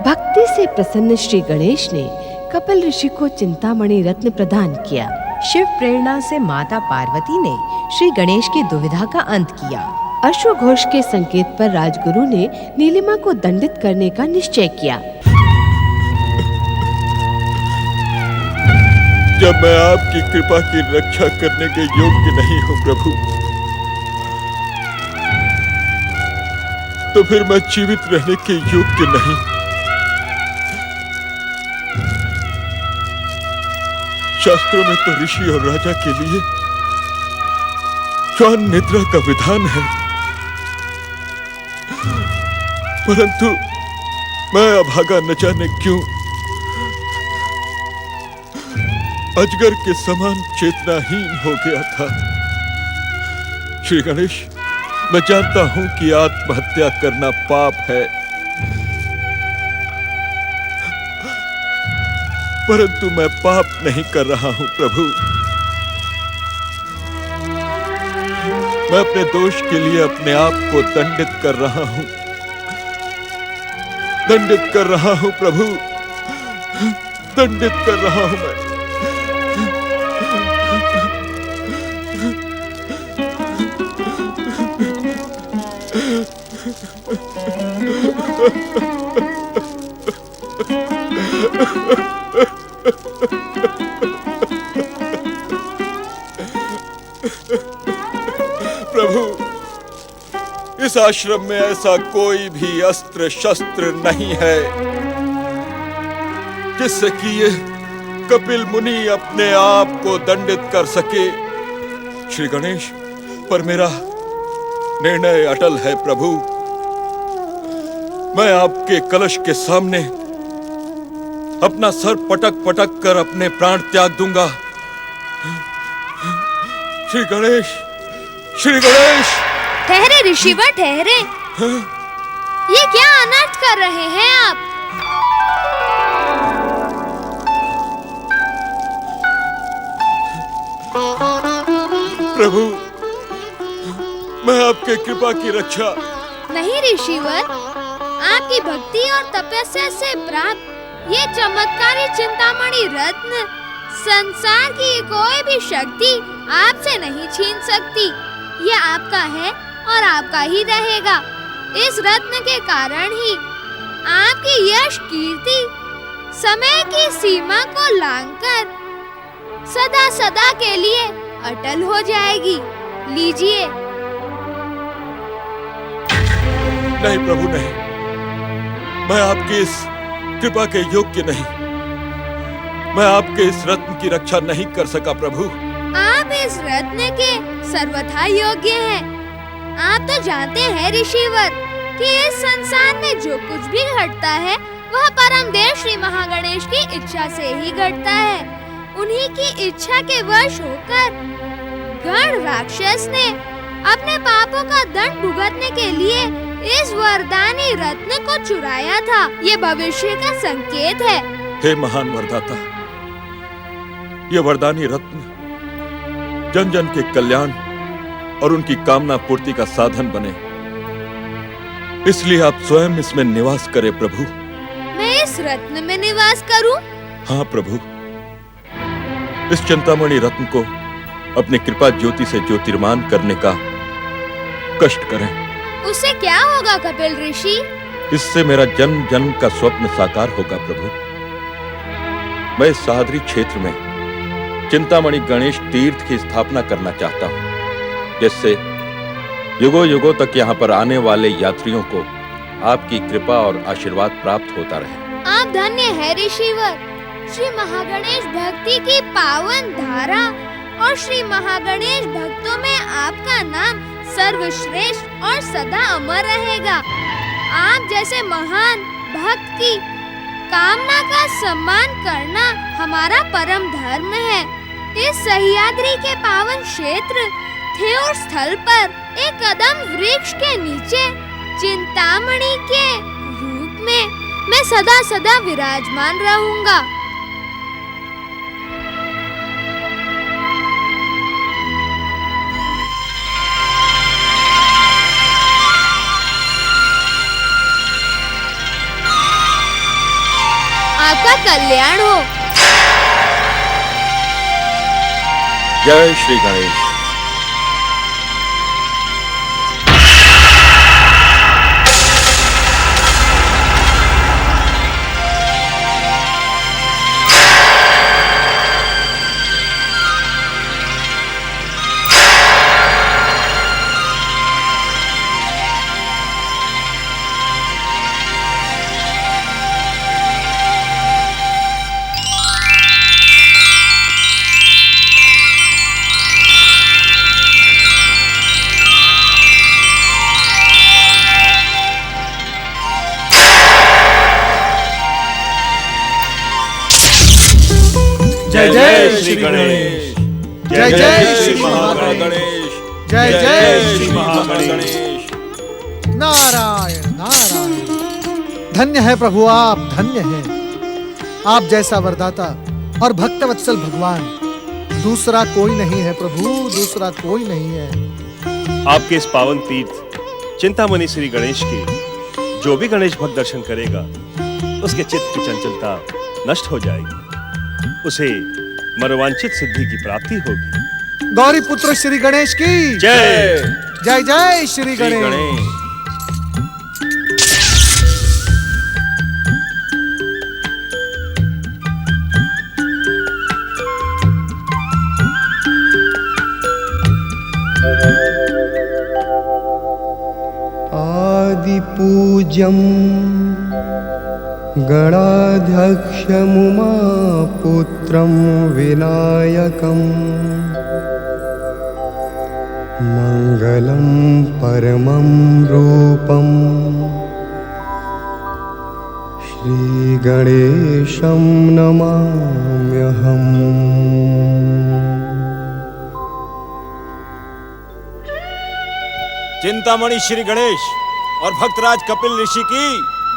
भक्ति से प्रसन्न श्री गणेश ने कपिल ऋषि को चिंतामणि रत्न प्रदान किया। शिव प्रेरणा से माता पार्वती ने श्री गणेश की दुविधा का अंत किया। अश्वघोष के संकेत पर राजगुरु ने नीलिमा को दंडित करने का निश्चय किया। जब मैं आपकी कृपा की रक्षा करने के योग्य नहीं हूँ प्रभु, तो फिर मैं जीवित रहने के योग्य नहीं। शास्त्रों में तो ऋषि और राजा के लिए श्वान निद्रा का विधान है, परंतु मैं अभागा न जाने क्यों अजगर के समान चेतनाहीन हो गया था। श्री गणेश, मैं जानता हूं कि आत्महत्या करना पाप है, परंतु मैं पाप नहीं कर रहा हूं प्रभु। मैं अपने दोष के लिए अपने आप को दंडित कर रहा हूं, दंडित कर रहा हूं प्रभु, दंडित कर रहा हूं मैं। प्रभु, इस आश्रम में ऐसा कोई भी अस्त्र शस्त्र नहीं है जिससे कि ये कपिल मुनि अपने आप को दंडित कर सके। श्री गणेश, पर मेरा निर्णय अटल है प्रभु। मैं आपके कलश के सामने अपना सर पटक पटक कर अपने प्राण त्याग दूंगा। श्री गणेश, श्री गणेश! ठहरे ऋषिवर, ठहरे। ये क्या अनर्थ कर रहे हैं आप? प्रभु, मैं आपके कृपा की रक्षा। नहीं ऋषिवर, आपकी भक्ति और तपस्या से प्राप्त ये चमत्कारी चिंतामणि रत्न संसार की कोई भी शक्ति आपसे नहीं छीन सकती। ये आपका है और आपका ही रहेगा। इस रत्न के कारण ही आपकी यश कीर्ति समय की सीमा को लांघकर सदा सदा के लिए अटल हो जाएगी। लीजिए। नहीं प्रभु, नहीं, मैं आपकी इस कृपा के योग्य नहीं। मैं आपके इस रत्न की रक्षा नहीं कर सका प्रभु। आप इस रत्न के सर्वथा योग्य हैं। आप तो जानते हैं ऋषिवर कि इस संसार में जो कुछ भी घटता है वह परम देव श्री महागणेश की इच्छा से ही घटता है। उन्हीं की इच्छा के वश होकर गण राक्षस ने अपने पापों का दंड भुगतने के लिए इस वरदानी रत्न को चुराया था। ये भविष्य का संकेत है। हे महान वरदाता, ये वरदानी रत्न जन जन के कल्याण और उनकी कामना पूर्ति का साधन बने, इसलिए आप स्वयं इसमें निवास करें प्रभु। मैं इस रत्न में निवास करूं? हाँ प्रभु, इस चिंतामणि रत्न को अपनी कृपा ज्योति से ज्योतिर्मान करने का कष्ट करें। उससे क्या होगा कपिल ऋषि? इससे मेरा जन्म जन्म का स्वप्न साकार होगा प्रभु। मैं इस सादरी क्षेत्र में चिंतामणि गणेश तीर्थ की स्थापना करना चाहता हूँ, जिससे युगों युगों तक यहाँ पर आने वाले यात्रियों को आपकी कृपा और आशीर्वाद प्राप्त होता रहे। आप धन्य है ऋषिवर। श्री महागणेश भक्ति की पावन धारा और श्री महागणेश भक्तों में आपका नाम सर्वश्रेष्ठ और सदा अमर रहेगा। आप जैसे महान भक्त की कामना का सम्मान करना हमारा परम धर्म है। इस सह्याद्री के पावन क्षेत्र थेऊर स्थल पर एक कदम वृक्ष के नीचे चिंतामणि के रूप में मैं सदा सदा विराजमान रहूंगा। आपका कल्याण हो। जय श्री गणेश। जय जय श्री गणेश, जय जय श्री महागणेश, जय जय श्री महागणेश। नारायण नारायण। धन्य है प्रभु, आप धन्य हैं। आप जैसा वरदाता और भक्तवत्सल भगवान दूसरा कोई नहीं है प्रभु, दूसरा कोई नहीं है। आपके इस पावन तीर्थ चिंतामणि श्री गणेश के जो भी गणेश भक्त दर्शन करेगा उसके चित्त की चंचलता नष्ट हो जाएगी, उसे मनोवांछित सिद्धि की प्राप्ति होगी। गौरी पुत्र श्री गणेश की जय। जय जय श्री गणेश। आदि पूज्यम गणाध्यक्षमुमा पुत्रं विनायकं मंगलं परमं रूपं श्री गणेशं नमाम्यहम्। चिंतामणि श्री गणेश और भक्तराज कपिल ऋषि की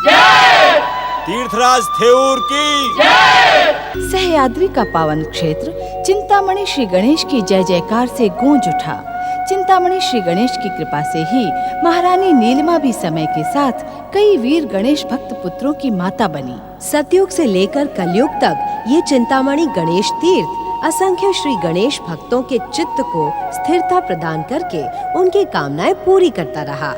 जय। तीर्थराज थेऊर की जय। सह्याद्री का पावन क्षेत्र चिंतामणि श्री गणेश की जय जयकार से गूंज उठा। चिंतामणि श्री गणेश की कृपा से ही महारानी नीलिमा भी समय के साथ कई वीर गणेश भक्त पुत्रों की माता बनी। सतयुग से लेकर कलयुग तक ये चिंतामणि गणेश तीर्थ असंख्य श्री गणेश भक्तों के चित्त को स्थिरता प्रदान करके उनकी कामनाएं पूरी करता रहा।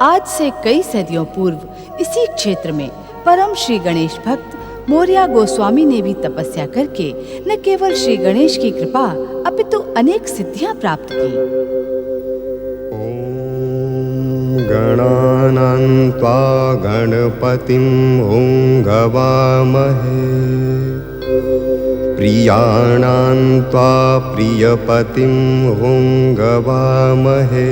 आज से कई सदियों पूर्व इसी क्षेत्र में परम श्री गणेश भक्त मोरिया गोस्वामी ने भी तपस्या करके न केवल श्री गणेश की कृपा अपितु अनेक सिद्धियां प्राप्त की। ओम गणानां त्वा गणपतिं हुंगवामहे प्रियाणां त्वा प्रियपतिं हुंगवामहे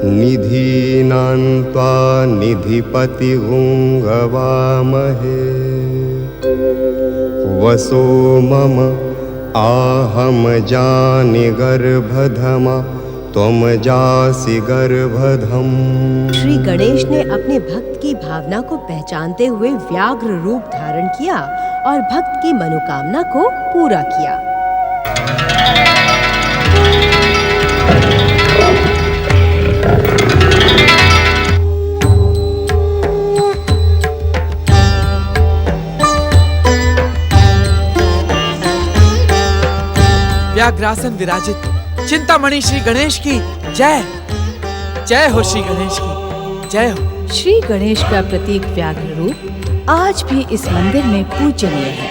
निधीनां त्वा निधिपति हुंगवामहे वसो मम आहम जानि गर्भधमा त्वम जासि गर्भधम। श्री गणेश ने अपने भक्त की भावना को पहचानते हुए व्याघ्र रूप धारण किया और भक्त की मनोकामना को पूरा किया। व्याघ्रासन विराजित चिंतामणि श्री गणेश की जय। जय हो श्री गणेश की जय हो। श्री गणेश का प्रतीक व्याघ्र रूप आज भी इस मंदिर में पूजनीय है।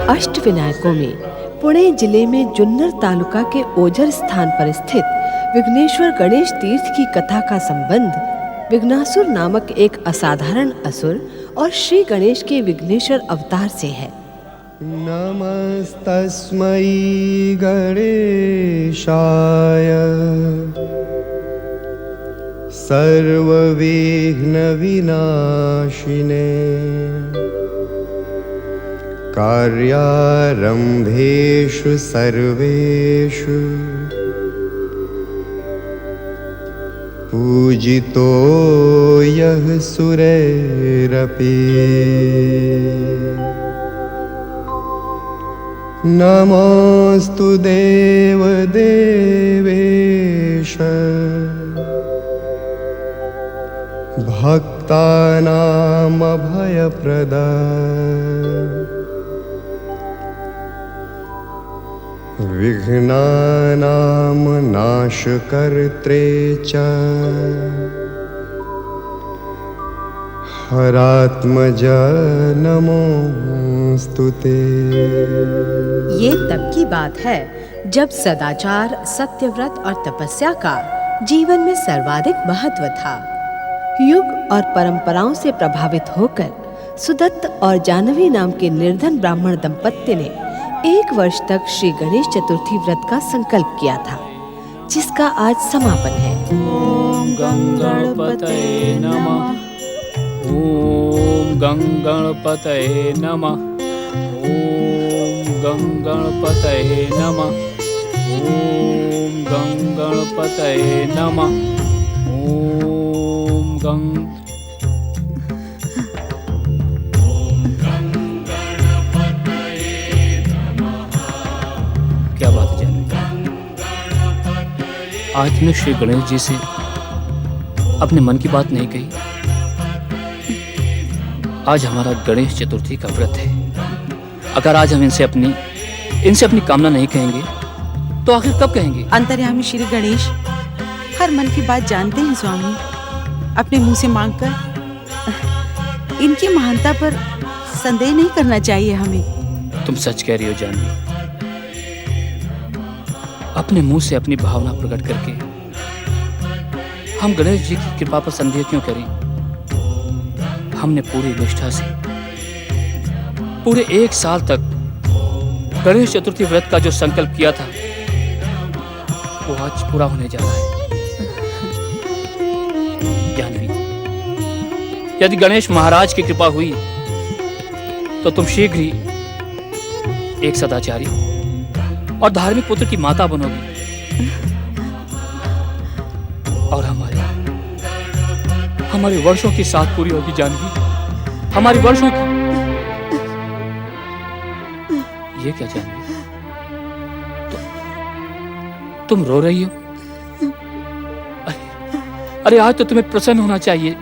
अष्ट विनायकों में पुणे जिले में जुन्नर तालुका के ओझर स्थान पर स्थित विघ्नेश्वर गणेश तीर्थ की कथा का संबंध विघ्नासुर नामक एक असाधारण असुर और श्री गणेश के विघ्नेश्वर अवतार से है। नमस्तस्मै गणेशाय सर्वविघ्न विनाशिने कार्यारंभेषु सर्वेषु पूजितो यः सुरैरपि नमोऽस्तु देवदेवेश भक्तानामभयप्रदा विघ्नानां नाशकर्त्रे च हरात्मजा नमोस्तुते। ये तब की बात है जब सदाचार, सत्यव्रत और तपस्या का जीवन में सर्वाधिक महत्व था। युग और परंपराओं से प्रभावित होकर सुदत्त और जानवी नाम के निर्धन ब्राह्मण दंपत्ति ने 1 वर्ष तक श्री गणेश चतुर्थी व्रत का संकल्प किया था, जिसका आज समापन है। ओम गंगणपतये नमः। ओम गंगणपतये नमः। ओम गंगणपतये नमः। ओम गंगणपतये नमः। ओम गंग क्या बात है जानवी? आज तुमने श्री गणेश जी से अपने मन की बात नहीं कही। आज हमारा गणेश चतुर्थी का व्रत है। अगर आज हम इनसे अपनी कामना नहीं कहेंगे तो आखिर कब कहेंगे? अंतर्यामी श्री गणेश हर मन की बात जानते हैं स्वामी। अपने मुंह से मांगकर इनकी महानता पर संदेह नहीं करना चाहिए हमें। तुम सच कह रही हो जानवी। अपने मुंह से अपनी भावना प्रकट करके हम गणेश जी की कृपा पर संदेह क्यों करें? हमने पूरी निष्ठा से पूरे 1 साल तक गणेश चतुर्थी व्रत का जो संकल्प किया था वो आज पूरा होने जा रहा है। जानवी, यदि गणेश महाराज की कृपा हुई तो तुम शीघ्र ही एक सदाचारी और धार्मिक पुत्र की माता बनोगी और हमारे वर्षों की साथ पूरी होगी जानवी। हमारी वर्षों की। ये क्या जानवी? तुम रो रही हो? अरे आज तो तुम्हें प्रसन्न होना चाहिए।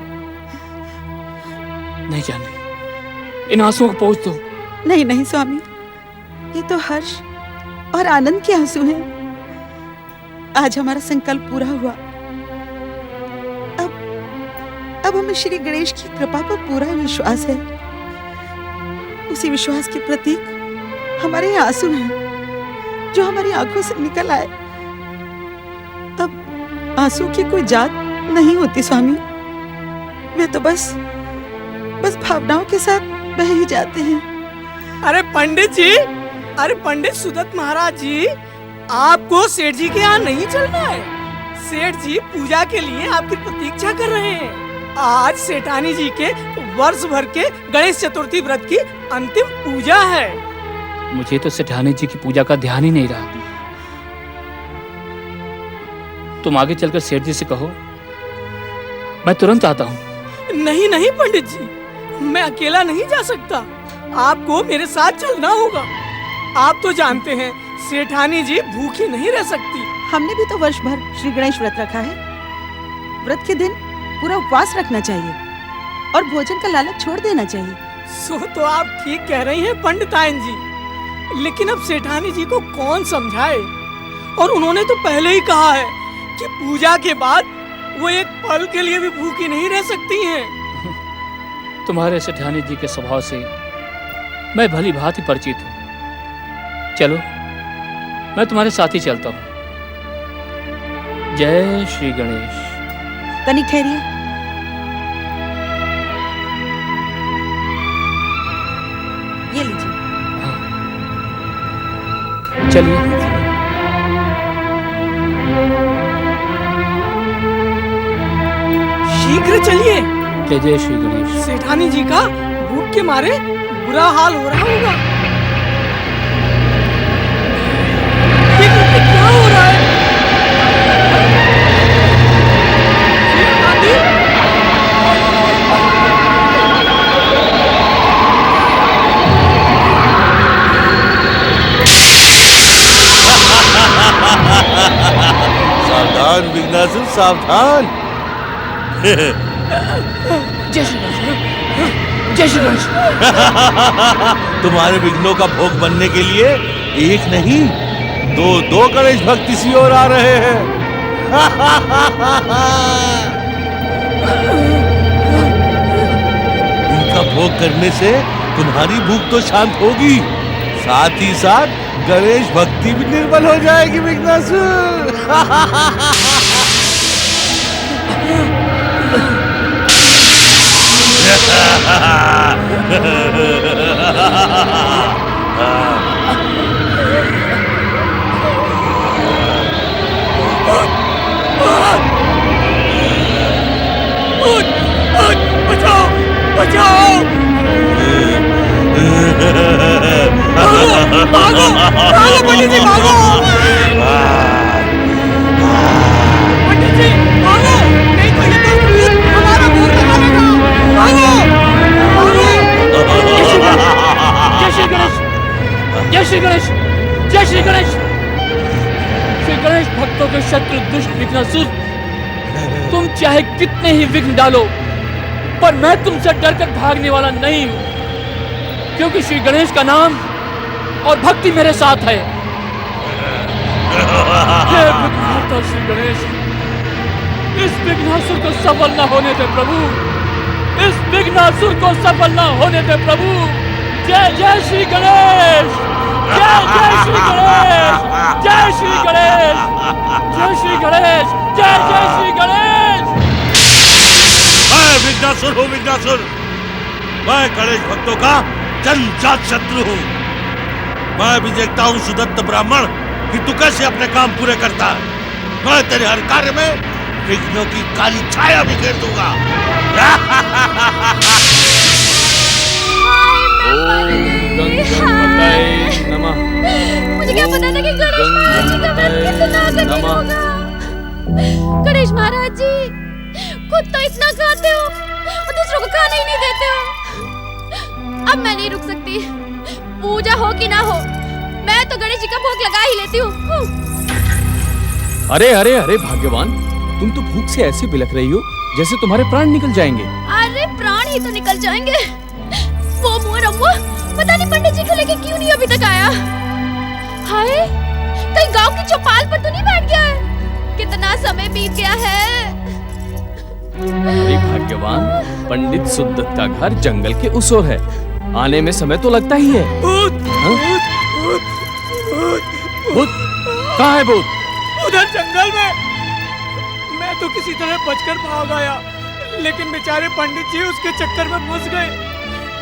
नहीं जानवी, इन आंसुओं को पोंछ दो। नहीं नहीं स्वामी, ये तो हर्ष और आनंद के आंसू हैं। आज हमारा संकल्प पूरा हुआ। अब हमें श्री गणेश की कृपा पर पूरा विश्वास है। उसी विश्वास के प्रतीक हमारे आंसू हैं जो हमारी आंखों से निकल आए। अब आंसू की कोई जात नहीं होती स्वामी। वे तो बस भावनाओं के साथ बह ही जाते हैं। अरे पंडित जी, अरे पंडित सुदत्त महाराज जी, आपको सेठ जी के यहाँ नहीं चलना है। सेठ जी पूजा के लिए आपकी प्रतीक्षा कर रहे हैं। आज सेठानी जी के वर्ष भर के गणेश चतुर्थी व्रत की अंतिम पूजा है। मुझे तो सेठानी जी की पूजा का ध्यान ही नहीं रहा। तुम आगे चलकर सेठ जी से कहो मैं तुरंत आता हूँ। नहीं नहीं पंडित जी, मैं अकेला नहीं जा सकता। आपको मेरे साथ चलना होगा। आप तो जानते हैं सेठानी जी भूखी नहीं रह सकती। हमने भी तो वर्ष भर श्री गणेश व्रत रखा है। व्रत के दिन पूरा उपवास रखना चाहिए और भोजन का लालच छोड़ देना चाहिए। सो तो आप ठीक कह रही हैं पंडितायन जी, लेकिन अब सेठानी जी को कौन समझाए? और उन्होंने तो पहले ही कहा है कि पूजा के बाद वो एक पल के लिए भी भूखी नहीं रह सकती हैं। तुम्हारे सेठानी जी के स्वभाव से मैं भली भांति परिचित हूँ। चलो मैं तुम्हारे साथ ही चलता हूँ। जय श्री गणेश। तनिक ठहरिए। ये लीजिए। हाँ। चलिए। शीघ्र चलिए। जय जय श्री गणेश। सेठानी जी का भूख के मारे बुरा हाल हो रहा होगा। क्या हो रहा है? विघ्नासुर सावधान। जय श्री गणेश, जय श्री गणेश। तुम्हारे विघ्नों का भोग बनने के लिए एक नहीं दो गणेश भक्त इसी ओर आ रहे हैं। इनका भोग करने से तुम्हारी भूख तो शांत होगी, साथ ही साथ गणेश भक्ति भी निर्मल हो जाएगी विघ्नासुर। बचाओ बचाओ, भागो भागो पंडित जी, भागो पंडित जी, भागो, नहीं तो ये भूत हमारा भूत बना देगा। भागो भागो। जय श्री गणेश, जय श्री गणेश, जय श्री गणेश। श्री गणेश भक्तों के शत्रु दुष्ट विघ्नासुर, तुम चाहे कितने ही विघ्न डालो, पर मैं तुमसे डरकर भागने वाला नहीं हूं, क्योंकि श्री गणेश का नाम और भक्ति मेरे साथ है। हे विघ्नहर्ता श्री गणेश, इस विघ्नासुर को सफल न होने दे प्रभु, इस विघ्नासुर को सफल न होने दे प्रभु। जय जय श्री गणेश, जय जय श्री गणेश, जय श्री गणेश, जय श्री गणेश, जय जय श्री गणेश। मैं विघ्नासुर हूँ, विघ्नासुर। मैं गणेश भक्तों का जन्मजात शत्रु हूँ। मैं भी देखता हूँ सुदत्त ब्राह्मण कि तू कैसे अपने काम पूरे करता है। मैं तेरे हर कार्य में विघ्नों की काली छाया बिखेर दूंगा। नमः। मुझे क्या पता था कि गणेश महाराज जी का व्रत कितना कठिन होगा। गणेश महाराज जी खुद तो इतना खाते हो और दूसरों को खाने ही नहीं देते हो। अब मैं नहीं रुक सकती, पूजा हो कि ना हो, मैं तो गणेश जी का भोग लगा ही लेती हूँ। अरे अरे अरे भाग्यवान, तुम तो भूख से ऐसे बिलख रही हो जैसे तुम्हारे प्राण निकल जाएंगे। अरे प्राण ही तो निकल जाएंगे। वो मुँह रमुआ पता नहीं पंडित जी को लेके क्यों नहीं अभी तक आया। हाय, कहीं गांव की चौपाल पर तो नहीं बैठ गया है? कितना समय बीत गया है। अरे भाग्यवान, पंडित सुदत्त का घर जंगल के उस ओर है, आने में समय तो लगता ही है। भूत, भूत, भूत, भूत, कहाँ है भूत? उधर जंगल में। मैं तो किसी तरह बचकर भाग आया, लेकिन बेचारे पंडित जी उसके चक्कर में फंस गए।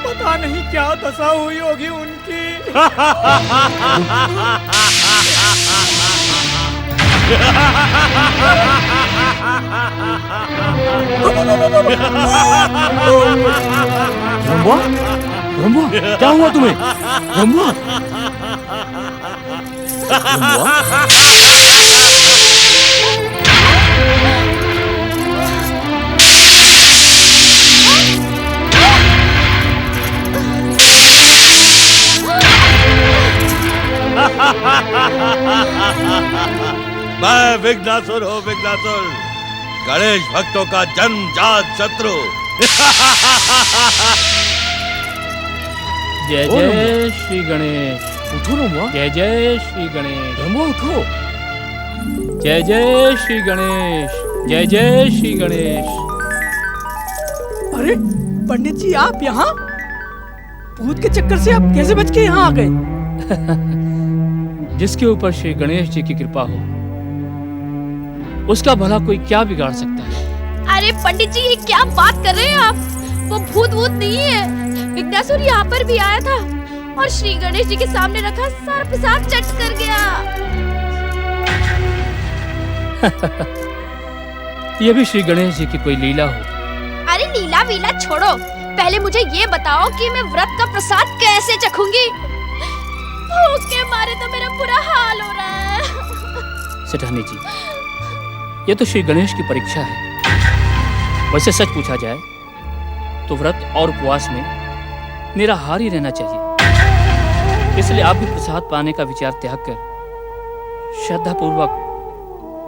पता नहीं क्या दशा हुई होगी उनकी। रंबुआ, रंबुआ, क्या हुआ तुम्हें? रंबुआ, रंबुआ? मैं विघ्नासुर हूँ, विघ्नासुर, गणेश भक्तों का जन्मजात शत्रु। जय जय श्री गणेश। उठो रंबुआ। जय जय श्री गणेश। रंबुआ उठो। जय जय श्री गणेश, जय जय श्री गणेश। अरे पंडित जी, आप यहाँ? भूत के चक्कर से आप कैसे बच के यहाँ आ गए? जिसके ऊपर श्री गणेश जी की कृपा हो, उसका भला कोई क्या बिगाड़ सकता है। अरे पंडित जी, ये क्या बात कर रहे हैं आप? वो भूत वूत नहीं है। विघ्नासुर यहाँ पर भी आया था और श्री गणेश जी के सामने रखा सारा प्रसाद चट कर गया। ये भी श्री गणेश जी की कोई लीला हो। अरे लीला वीला छोड़ो, पहले मुझे ये बताओ कि मैं व्रत का प्रसाद कैसे चखूंगी। भूख के मारे तो मेरा बुरा हाल हो रहा है। सेठानी जी, ये तो श्री गणेश की परीक्षा है। वैसे सच पूछा जाए तो व्रत और उपवास में निराहार ही रहना चाहिए। इसलिए आप भी प्रसाद पाने का विचार त्याग कर श्रद्धा पूर्वक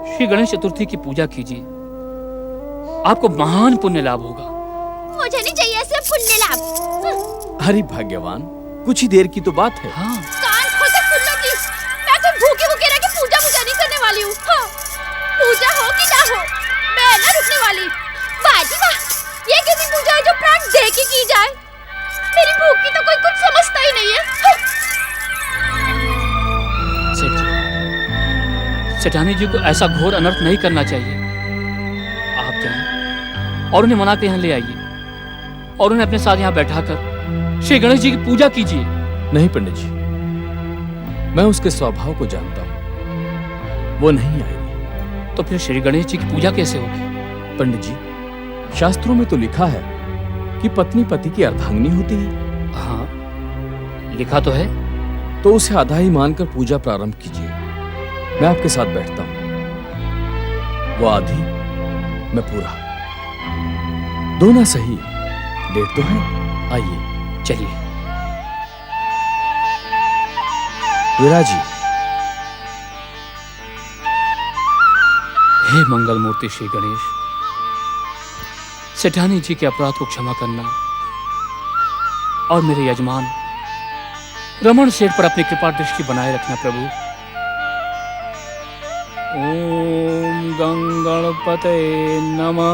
श्री गणेश चतुर्थी की पूजा कीजिए, आपको महान पुण्य लाभ होगा। मुझे नहीं चाहिए ऐसे पुण्य लाभ। अरे भाग्यवान, कुछ ही देर की तो बात है। हाँ। कान खोल के सुन लो प्लीज। मैं कोई भूखे भूखे रह के पूजा नहीं करने वाली हूँ। हाँ। पूजा हो कि ना हो, मैं ना रुकने वाली। वाह जी वाह, ये कैसी पूजा है जो प्राण दे के की जाए। मेरी भूख की तो कोई कुछ समझता ही नहीं है। हाँ। सेठ जी, सेठानी जी को ऐसा घोर अनर्थ नहीं करना चाहिए। आप जाएं और उन्हें मना के यहाँ ले आइए और उन्हें अपने साथ यहाँ बैठाकर श्री गणेश जी की पूजा कीजिए। नहीं पंडित जी, मैं उसके स्वभाव को जानता हूं, वो नहीं आएगी। तो फिर श्री गणेश जी की पूजा कैसे होगी? पंडित जी, शास्त्रों में तो लिखा है कि पत्नी पति की अर्धांगिनी होती है। हाँ, लिखा तो है। तो उसे आधा ही मानकर पूजा प्रारंभ कीजिए। मैं आपके साथ बैठता हूं, वो आधी, मैं पूरा। दोनों सही, डेट तो है। आइए चलिए। वीरा जी। हे मंगल मूर्ति श्री गणेश, सेठानी जी के अपराध को क्षमा करना और मेरे यजमान रमन सेठ पर अपनी कृपा दृष्टि बनाए रखना प्रभु। ओम गंगणपते नमः।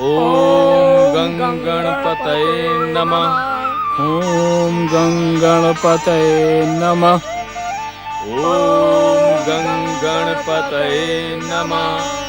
ओम गंगणपते नमः। ओम गंगणपते नमः। ओम गंगणपते नमः।